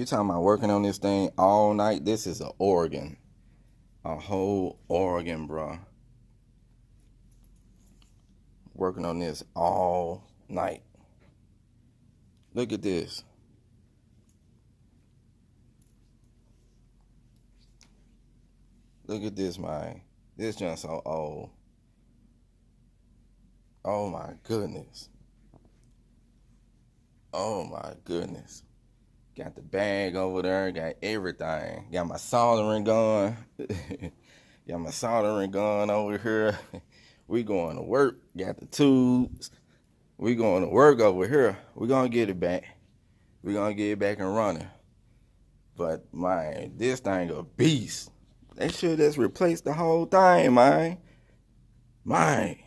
You talking about working on this thing all night? This is a organ. A whole organ, bro. Working on this all night. Look at this. Look at this, man. This just so old. Oh my goodness. Oh my goodness. Got the bag over there, got everything. Got my soldering gun. Got my soldering gun over here. We going to work. Got the tubes. We going to work over here. We gonna get it back. We gonna get it back and running. But man, this thing a beast. They should just replace the whole thing, man. Man.